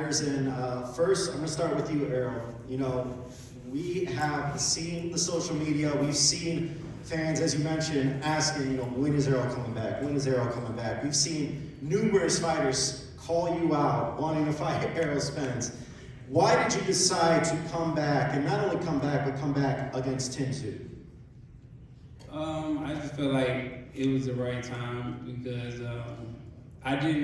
fighters, and first, I'm gonna start with you, Errol. You know, we have seen the social media, we've seen fans, as you mentioned, asking, you know, when is Errol coming back? When is Errol coming back? We've seen numerous fighters call you out, wanting to fight Errol Spence. Why did you decide to come back, and not only come back, but come back against Tim Tszyu? I just felt like it was the right time because I didn't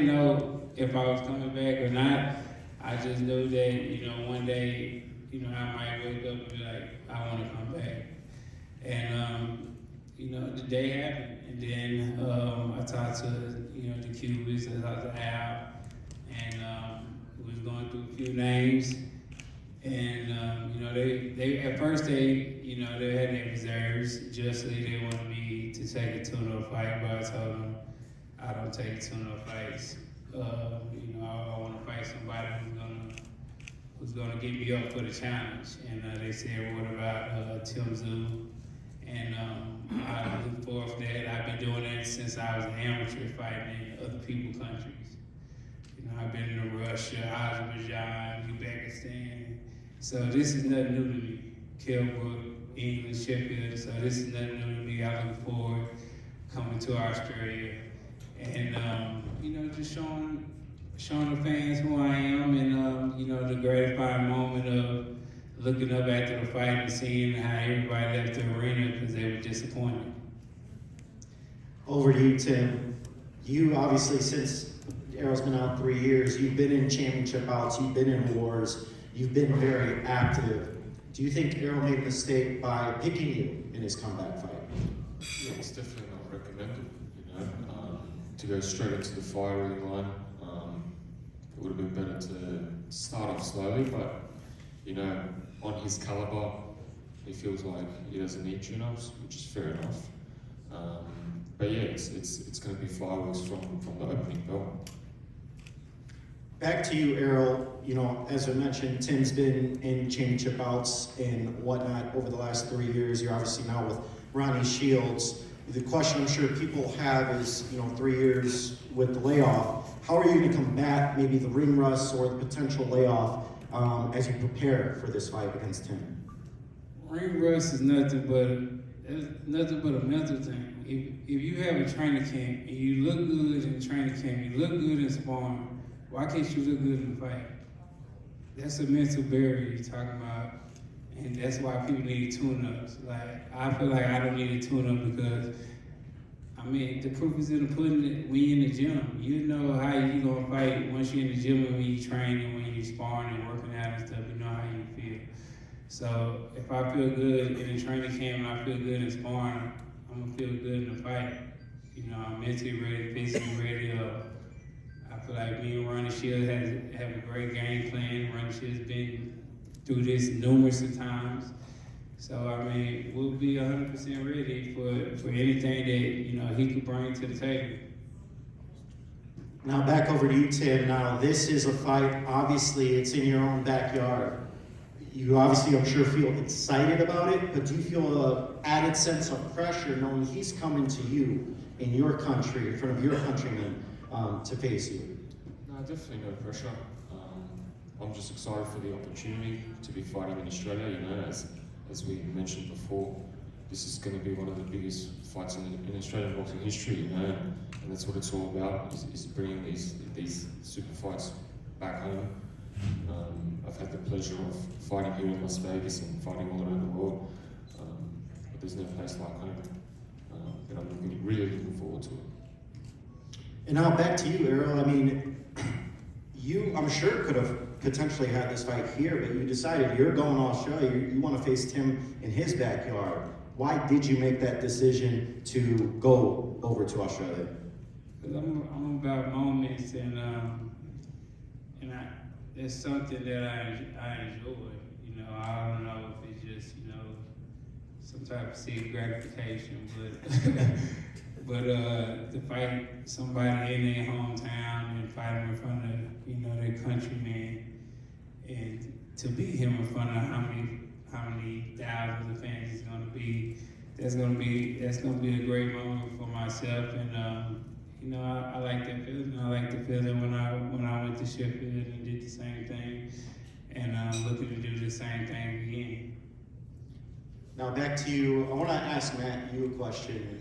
know if I was coming back or not. I just knew that, you know, one day, you know, I might wake up and be like, I want to come back. And, you know, the day happened. And then I talked to, you know, the Tszyu'S, I talked to Al, and was going through a few names. And, you know, they at first you know, they had their reserves. Justly, they wanted me to take a tune-up fight, but I told them I don't take tune-up fights. You know, I want to fight somebody who's gonna get me up for the challenge. And they said, what about Tszyu'S? And I look forward to that. I've been doing that since I was an amateur fighting in other people's countries. You know, I've been in Russia, Azerbaijan, Uzbekistan. So this is nothing new to me. Kilbrook, England, Sheffield. So this is nothing new to me. I look forward coming to Australia and you know, just showing the fans who I am, and you know, the gratifying moment of looking up after the fight and seeing how everybody left the arena because they were disappointed. Over to you, Tim. You obviously, since Errol's been out 3 years, you've been in championship bouts, you've been in wars, you've been very active. Do you think Errol made a mistake by picking you in his comeback fight? Yeah, it's definitely not recommended, you know. To go straight into the firing line, it would have been better to start off slowly, but, you know, on his caliber, he feels like he doesn't need tune-ups, which is fair enough. But yeah, it's going to be fireworks from the opening bell. Back to you, Errol. You know, as I mentioned, Tim's been in championship bouts and whatnot over the last 3 years. You're obviously now with Ronnie Shields. The question I'm sure people have is, you know, 3 years with the layoff, how are you going to combat maybe the ring rust or the potential layoff as you prepare for this fight against Tim? Ring rust is nothing but a mental thing. If you have a training camp and you look good in training camp, you look good in sparring, why can't you look good in the fight? That's a mental barrier you're talking about, and that's why people need tune-ups. Like, I feel like I don't need a tune-up because, I mean, the proof is in the pudding when you're in the gym. You know how you're gonna fight once you're in the gym and when you train and when you're sparring and working out and stuff, you know how you feel. So if I feel good in the training camp and I feel good in sparring, I'm gonna feel good in the fight. You know, I'm mentally ready, physically ready. I feel like me and Ronnie Shields have a great game plan. Ronnie Shields been through this numerous of times. So, I mean, we'll be 100% ready for anything that, you know, he could bring to the table. Now back over to you, Tim. Now this is a fight, obviously it's in your own backyard. You obviously, I'm sure, feel excited about it, but do you feel an added sense of pressure knowing he's coming to you in your country, in front of your countrymen, to face you? No, definitely no pressure. I'm just excited for the opportunity to be fighting in Australia. You know, as we mentioned before, this is going to be one of the biggest fights in Australian boxing history. You know, and that's what it's all about: is bringing these super fights back home. I've had the pleasure of fighting here in Las Vegas and fighting all around the world, but there's no place like home. And I'm really looking forward to it. And now back to you, Errol. I mean, you, I'm sure, could have potentially had this fight here, but you decided you're going to Australia. You want to face Tim in his backyard. Why did you make that decision to go over to Australia? Because I'm about moments, and it's something that I enjoy. You know, I don't know if it's just, you know, some type of secret gratification, but to fight somebody in their hometown and fight him in front of, you know, their countrymen, and to beat him in front of how many thousands of fans it's gonna be, that's gonna be a great moment for myself, and I like that feeling. I like the feeling when I went to Sheffield and did the same thing, and I'm looking to do the same thing again. Now back to you. I want to ask Matt you a question.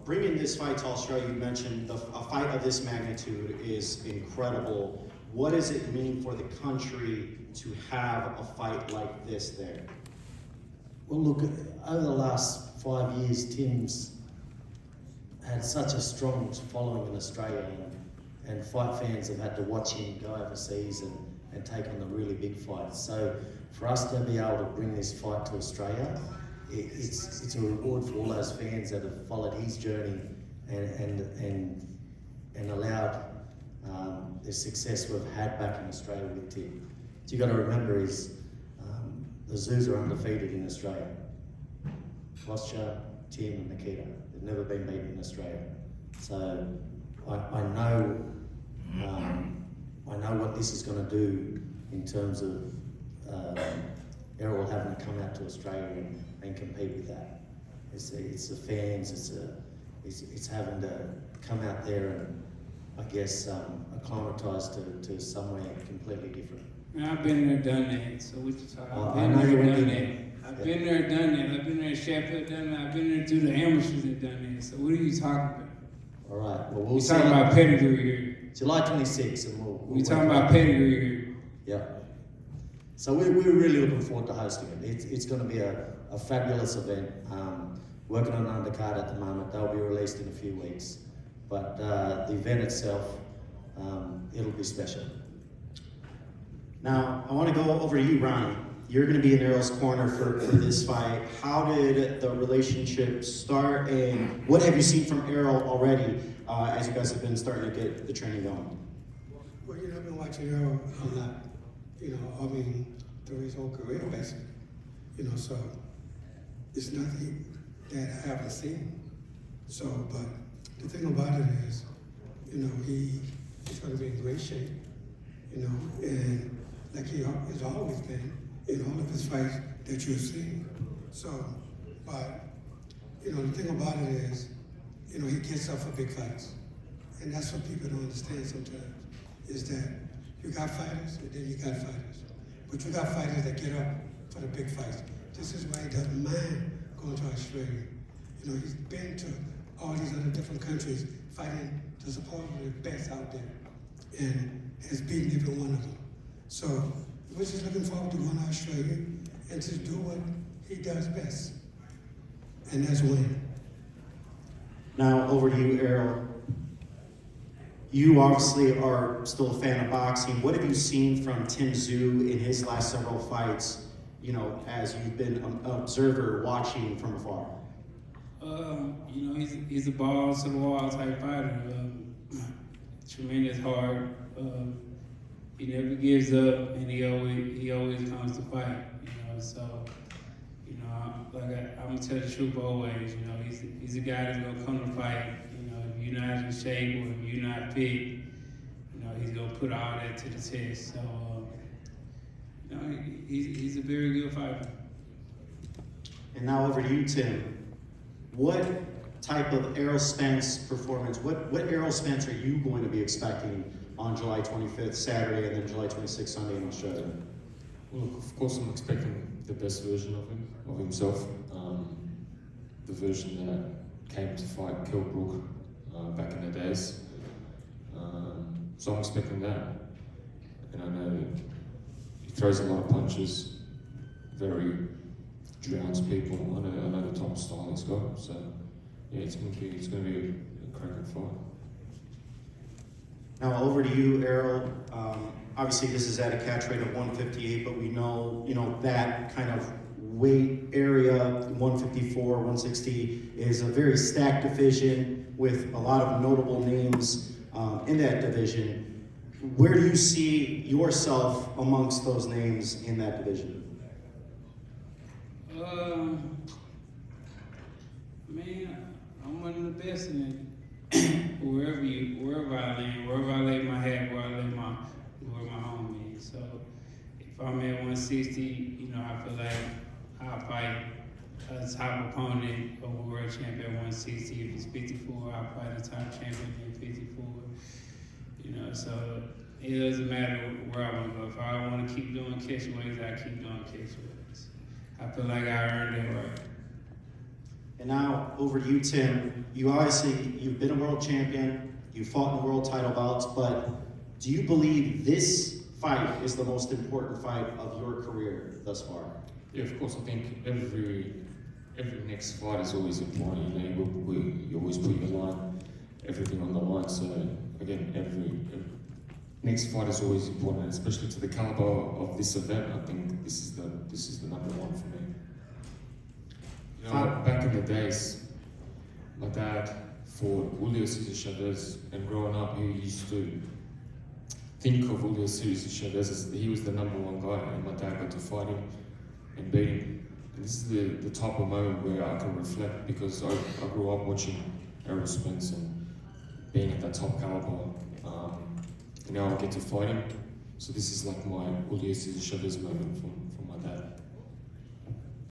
Bringing this fight to Australia, you mentioned a fight of this magnitude is incredible. What does it mean for the country to have a fight like this there? Well, look, over the last 5 years, Tim's had such a strong following in Australia, and fight fans have had to watch him go overseas and take on the really big fights. So for us to be able to bring this fight to Australia, it's a reward for all those fans that have followed his journey and allowed the success we've had back in Australia with Tim. So you've got to remember is the Tszyu'S are undefeated in Australia. Kostya, Tim and Nikita, they've never been beaten in Australia. So I know what this is going to do in terms of Errol having to come out to Australia and compete with that. It's the fans, it's having to come out there and I guess acclimatise to somewhere completely different. I've been there, done that. So what you talking about? I know you went in there. I've been there, done that. I've been there in Sheffield, done that. I've been there through the amateurs and done that. So what are you talking about? All right. Well, we'll We see. talking about Pedigree here. July 26th, and we'll We talking about Pedigree here. Yeah. So we're really looking forward to hosting it. It's going to be a fabulous event. Working on an undercard at the moment. They'll be released in a few weeks. But the event itself, it'll be special. Now, I want to go over to you, Ronnie. You're going to be in Errol's corner for this fight. How did the relationship start, and what have you seen from Errol already as you guys have been starting to get the training going? Well, I've been watching Errol a lot, through his whole career, basically. So it's nothing that I haven't seen. So, but the thing about it is, he's going to be in great shape, and like he has always been in all of his fights that you've seen. So, but, the thing about it is, he gets up for big fights. And that's what people don't understand sometimes, is that you got fighters and then you got fighters. But you got fighters that get up for the big fights. This is why he doesn't mind going to Australia. He's been to all these other different countries fighting the supposedly best out there and has beaten every one of them. So we're just looking forward to going to Australia and to do what he does best, and that's win. Now, over to you, Errol. You obviously are still a fan of boxing. What have you seen from Tim Tszyu'S in his last several fights, as you've been an observer watching from afar? He's a balls to the wall type fighter. Tremendous heart. He never gives up, and he always comes to fight. So I'm gonna tell the truth always. He's a guy that's gonna come to fight. If you're not in shape or if you're not fit, he's gonna put all that to the test. So he's a very good fighter. And now over to you, Tim. What type of Errol Spence performance, what Errol Spence are you going to be expecting on July 25th, Saturday, and then July 26th, Sunday in Australia? Well, look, of course, I'm expecting the best version of himself. The version that came to fight Kell Brook back in the days. So I'm expecting that. And I know that he throws a lot of punches, very drowns people. I know the type of style he's got. So yeah, it's going to be a cracking fight. Now over to you, Errol. Obviously, this is at a catch rate of 158, but we know, that kind of weight area, 154, 160, is a very stacked division with a lot of notable names in that division. Where do you see yourself amongst those names in that division? I'm one of the best in it. wherever I land, wherever I lay my hat, where my home is. So if I'm at 160, I feel like I'll fight a top opponent or a world champion at 160. If it's 54, I'll fight a top champion at 54. You know, so it doesn't matter where I want to go. If I want to keep doing catchweights, I keep doing catchweights. I feel like I earned it right. And now over to you, Tim. You've been a world champion, you fought in world title bouts, but do you believe this fight is the most important fight of your career thus far? Yeah, of course. I think every next fight is always important. You know, you always put everything on the line. So again, every next fight is always important, especially to the caliber of this event. I think this is the number one for me. You know, back in the days, my dad fought Julio Cesar Chavez, and growing up, he used to think of Julio Cesar Chavez as he was the number one guy, and my dad got to fight him and beat him. And this is the type of moment where I can reflect, because I grew up watching Errol Spence and being at that top caliber. Now I get to fight him, so this is like my Julio Cesar Chavez moment for me.